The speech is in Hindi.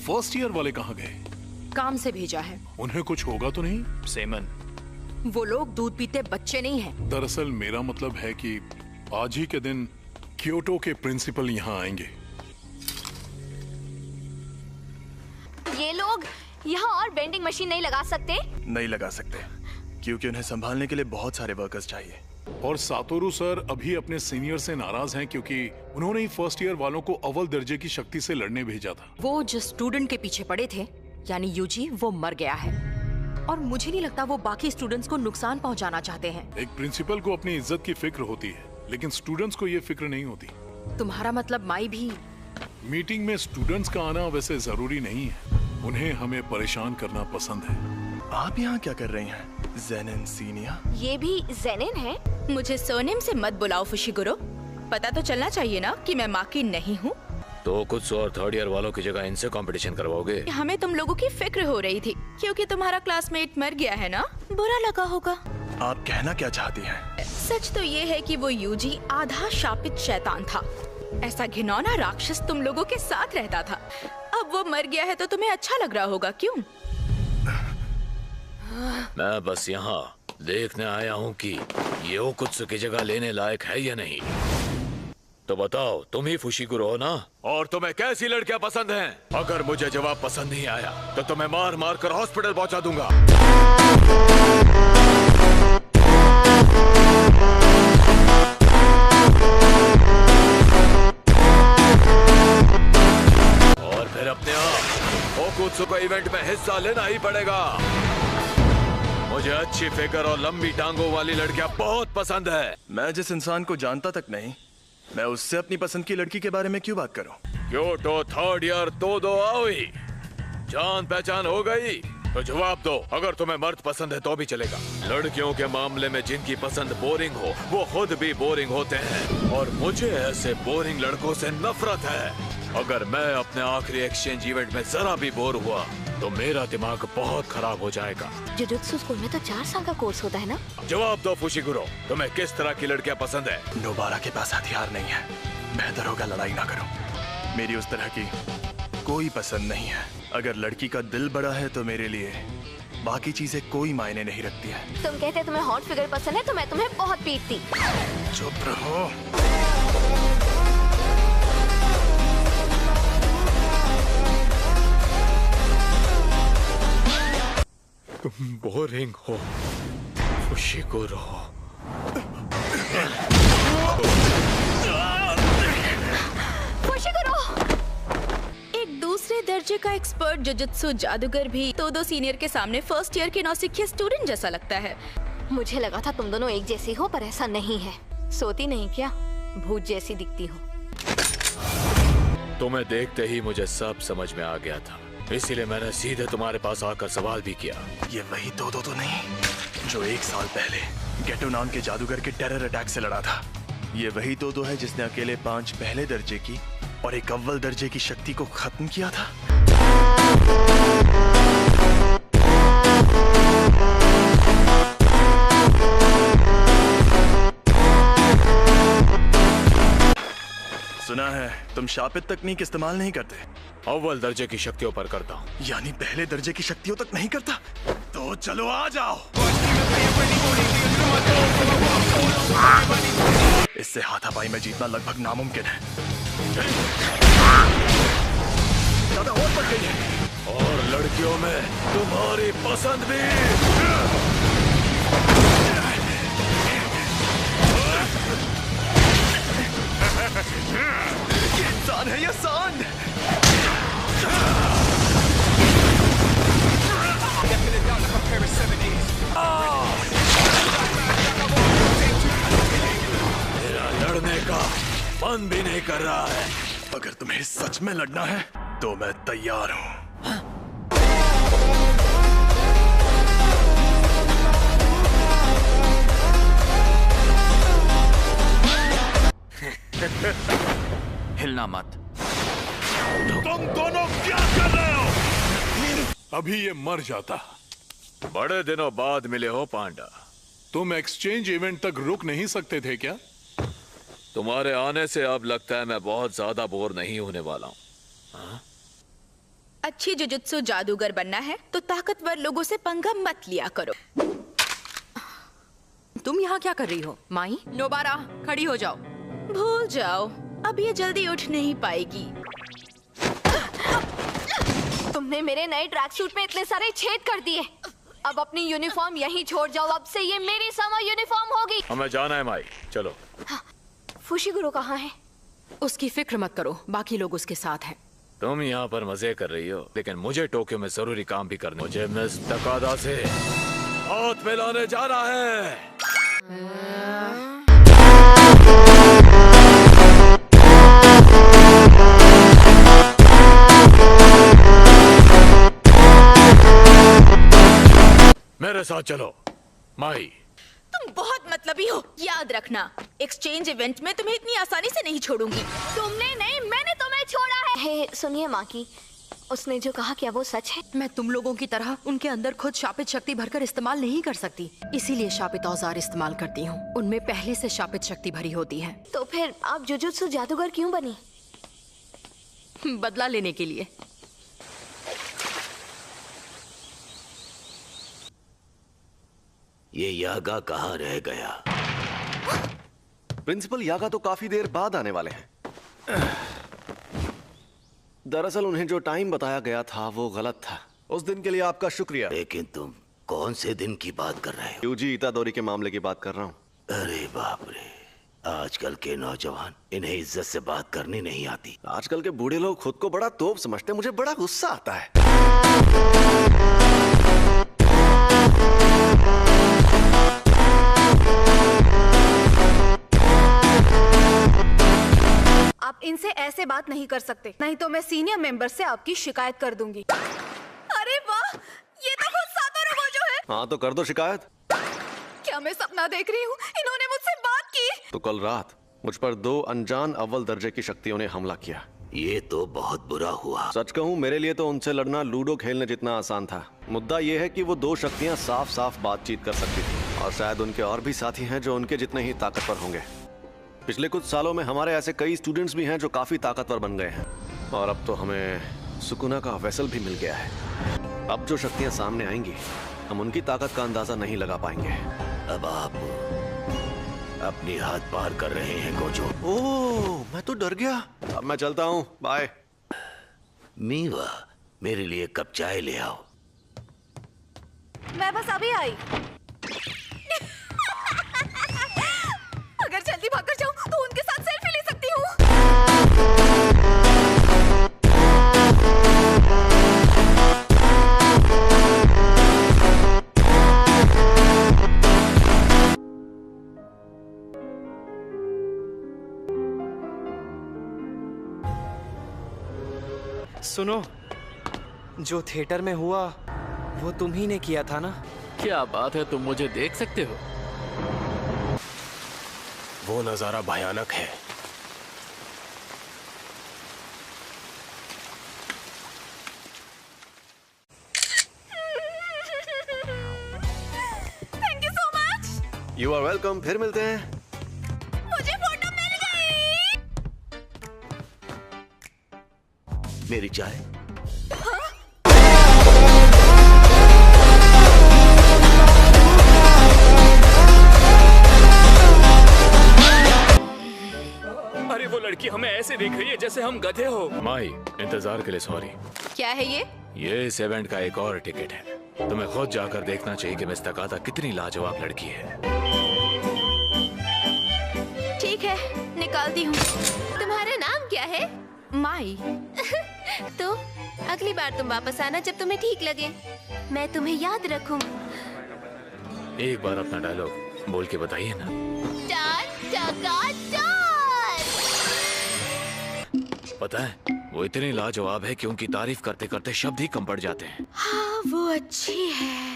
फर्स्ट ईयर वाले कहाँ गए? काम से भेजा है। उन्हें कुछ होगा तो नहीं? सेमन, वो लोग दूध पीते बच्चे नहीं हैं। दरअसल मेरा मतलब है कि आज ही के दिन क्योटो के प्रिंसिपल यहाँ आएंगे। ये लोग यहाँ और वेंडिंग मशीन नहीं लगा सकते? नहीं लगा सकते क्योंकि उन्हें संभालने के लिए बहुत सारे वर्कर्स चाहिए। और सातोरू सर अभी अपने सीनियर से नाराज हैं क्योंकि उन्होंने ही फर्स्ट ईयर वालों को अव्वल दर्जे की शक्ति से लड़ने भेजा था। वो जिस स्टूडेंट के पीछे पड़े थे यानी यूजी, वो मर गया है और मुझे नहीं लगता वो बाकी स्टूडेंट्स को नुकसान पहुंचाना चाहते हैं। एक प्रिंसिपल को अपनी इज्जत की फिक्र होती है लेकिन स्टूडेंट्स को ये फिक्र नहीं होती। तुम्हारा मतलब माई भी? मीटिंग में स्टूडेंट्स का आना वैसे जरूरी नहीं है, उन्हें हमें परेशान करना पसंद है। आप यहाँ क्या कर रही हैं? ज़ेनिन सीनिया? ये भी ज़ेनिन है? मुझे सरनेम से मत बुलाओ फुशिगुरो। पता तो चलना चाहिए ना कि मैं माकी नहीं हूँ। तो कुछ और थर्ड ईयर वालों की जगह इनसे कंपटीशन करवाओगे? हमें तुम लोगों की फिक्र हो रही थी क्योंकि तुम्हारा क्लासमेट मर गया है ना, बुरा लगा होगा। आप कहना क्या चाहती हैं? सच तो ये है कि वो यूजी आधा शापित शैतान था। ऐसा घिनौना राक्षस तुम लोगों के साथ रहता था। अब वो मर गया है तो तुम्हें अच्छा लग रहा होगा, क्यों? मैं बस यहाँ देखने आया हूँ कि ये ओकुत्सु की जगह लेने लायक है या नहीं। तो बताओ, तुम ही फुशिगुरो हो ना? और तुम्हें कैसी लड़कियां पसंद हैं? अगर मुझे जवाब पसंद नहीं आया तो तुम्हें मार मार कर हॉस्पिटल पहुंचा दूंगा। और फिर अपने आप ओकुत्सु को इवेंट में हिस्सा लेना ही पड़ेगा। मुझे अच्छी फिगर और लंबी टांगों वाली लड़कियां बहुत पसंद है। मैं जिस इंसान को जानता तक नहीं, मैं उससे अपनी पसंद की लड़की के बारे में क्यों बात करूं? क्योटो थर्ड ईयर तोदो आओई, जान पहचान हो गई? तो जवाब दो। अगर तुम्हें मर्द पसंद है तो भी चलेगा। लड़कियों के मामले में जिनकी पसंद बोरिंग हो वो खुद भी बोरिंग होते हैं और मुझे ऐसे बोरिंग लड़कों से नफरत है। अगर मैं अपने आखिरी एक्सचेंज इवेंट में जरा भी बोर हुआ तो मेरा दिमाग बहुत खराब हो जाएगा। जुजुत्सु स्कूल में तो 4 साल का कोर्स होता है ना? जवाब दो फुशिगुरो, तुम्हें किस तरह की लड़कियां पसंद है? नोबारा के पास हथियार नहीं है, बेहतर होगा लड़ाई ना करूं। मेरी उस तरह की कोई पसंद नहीं है। अगर लड़की का दिल बड़ा है तो मेरे लिए बाकी चीजें कोई मायने नहीं रखती है। तुम कहते तुम्हें हॉट फिगर पसंद है तो मैं तुम्हें बहुत पीटती। चुप रहो। तुम बोरिंग हो फुशिगुरो। फुशिगुरो! एक दूसरे दर्जे का एक्सपर्ट जुजुत्सु जादूगर भी तोदो सीनियर के सामने फर्स्ट ईयर के नौसिखिया स्टूडेंट जैसा लगता है। मुझे लगा था तुम दोनों एक जैसी हो, पर ऐसा नहीं है। सोती नहीं क्या? भूत जैसी दिखती हो। तुम्हें देखते ही मुझे सब समझ में आ गया था, इसीलिए मैंने सीधे तुम्हारे पास आकर सवाल भी किया। ये वही तोदो तो नहीं जो 1 साल पहले गेटो नाम के जादूगर के टेरर अटैक से लड़ा था? ये वही तोदो है जिसने अकेले 5 पहले दर्जे की और 1 अव्वल दर्जे की शक्ति को खत्म किया था? सुना है तुम शापित तकनीक इस्तेमाल नहीं करते। अव्वल दर्जे की शक्तियों पर करता हूँ। यानी पहले दर्जे की शक्तियों तक नहीं करता? तो चलो आ जाओ। इससे हाथापाई में जीतना लगभग नामुमकिन है। ज्यादा और बढ़ गई है। और लड़कियों में तुम्हारी पसंद भी। ये इंसान है या सांड? मेरा लड़ने का मन भी नहीं कर रहा है। अगर तुम्हें सच में लड़ना है तो मैं तैयार हूँ। हिलना मत। तुम दोनों क्या कर रहे हो? अभी ये मर जाता। बड़े दिनों बाद मिले हो पांडा। तुम एक्सचेंज इवेंट तक रुक नहीं सकते थे क्या? तुम्हारे आने से अब लगता है मैं बहुत ज्यादा बोर नहीं होने वाला हूँ। अच्छी जुजुत्सु जादूगर बनना है तो ताकतवर लोगों से पंगा मत लिया करो। तुम यहाँ क्या कर रही हो माही? नोबारा खड़ी हो जाओ। भूल जाओ, अब ये जल्दी उठ नहीं पाएगी। तुमने मेरे नए ट्रैक सूट में इतने सारे छेद कर दिए। अब अपनी यूनिफॉर्म यहीं छोड़ जाओ, अब से ये मेरी समर यूनिफॉर्म होगी। हमें जाना है माई, चलो। फुशिगुरु कहाँ है? उसकी फिक्र मत करो, बाकी लोग उसके साथ हैं। तुम यहाँ पर मजे कर रही हो, लेकिन मुझे टोक्यो में जरूरी काम भी करना। मुझे मिस तकादा से हाथ मिलाने जाना है। मेरे साथ चलो माई। तुम बहुत मतलबी हो, याद रखना। एक्सचेंज इवेंट में तुम्हें इतनी आसानी से नहीं छोड़ूंगी। तुमने नहीं, मैंने तुम्हें छोड़ा है। हे सुनिए माँ की, उसने जो कहा क्या वो सच है? मैं तुम लोगों की तरह उनके अंदर खुद शापित शक्ति भरकर इस्तेमाल नहीं कर सकती, इसीलिए शापित औजार इस्तेमाल करती हूँ। उनमें पहले से शापित शक्ति भरी होती है। तो फिर आप जुजुत्सु जादूगर क्यों बनी? बदला लेने के लिए। ये यागा कहाँ रह गया? प्रिंसिपल यागा तो काफी देर बाद आने वाले हैं। दरअसल उन्हें जो टाइम बताया गया था वो गलत था। उस दिन के लिए आपका शुक्रिया। लेकिन तुम कौन से दिन की बात कर रहे हो? यूजी इतादोरी के मामले की बात कर रहा हूँ। अरे बाप रे, आजकल के नौजवान, इन्हें इज्जत से बात करनी नहीं आती। आजकल के बूढ़े लोग खुद को बड़ा तोप समझते हैं। मुझे बड़ा गुस्सा आता है। आप इनसे ऐसे बात नहीं कर सकते, नहीं तो मैं सीनियर मेंबर से आपकी शिकायत कर दूंगी। अरे वाह, ये तो खुद सातोरू गोजो है। हाँ तो कर दो शिकायत। क्या मैं सपना देख रही हूँ? इन्होंने मुझसे बात की। तो कल रात मुझ पर 2 अनजान अव्वल दर्जे की शक्तियों ने हमला किया। ये तो बहुत बुरा हुआ। सच कहूँ, मेरे लिए तो उनसे लड़ना लूडो खेलने जितना आसान था। मुद्दा ये है कि वो 2 शक्तियाँ साफ साफ बातचीत कर सकती थी, और शायद उनके और भी साथी हैं जो उनके जितने ही ताकतवर होंगे। पिछले कुछ सालों में हमारे ऐसे कई स्टूडेंट्स भी हैं जो काफी ताकतवर बन गए हैं, और अब तो हमें सुकुना का वेसल भी मिल गया है। अब जो शक्तियां सामने आएंगी, हम उनकी ताकत का अंदाजा नहीं लगा पाएंगे। अब आप अपनी हाथ पार कर रहे हैं गोजो। ओह, मैं तो डर गया। अब मैं चलता हूँ, बाय। मीवा, मेरे लिए कप चाय ले आओ। मैं बस अभी आई। अगर जल्दी भागकर जाऊं तो उनके साथ सेल्फी ले सकती हूँ। सुनो, जो थिएटर में हुआ वो तुम ही ने किया था ना? क्या बात है, तुम मुझे देख सकते हो? वो नजारा भयानक है। Thank you so much. You are welcome. फिर मिलते हैं। मुझे फोटो मिल गई। मेरी चाय। अरे वो लड़की हमें ऐसे देख रही है जैसे हम गधे हो। माई, इंतजार के लिए सॉरी। क्या है ये? ये इस इवेंट का एक और टिकट है। तुम्हें खुद जाकर देखना चाहिए कि मिस तकादा कितनी लाजवाब लड़की है। ठीक है, निकालती हूँ। तुम्हारा नाम क्या है? माई। तो अगली बार तुम वापस आना जब तुम्हें ठीक लगे। मैं तुम्हें याद रखूं। एक बार अपना डायलॉग बोल के बताइए ना। पता है, वो इतनी लाजवाब है कि उनकी तारीफ करते करते शब्द ही कम पड़ जाते हैं। हाँ, वो अच्छी है।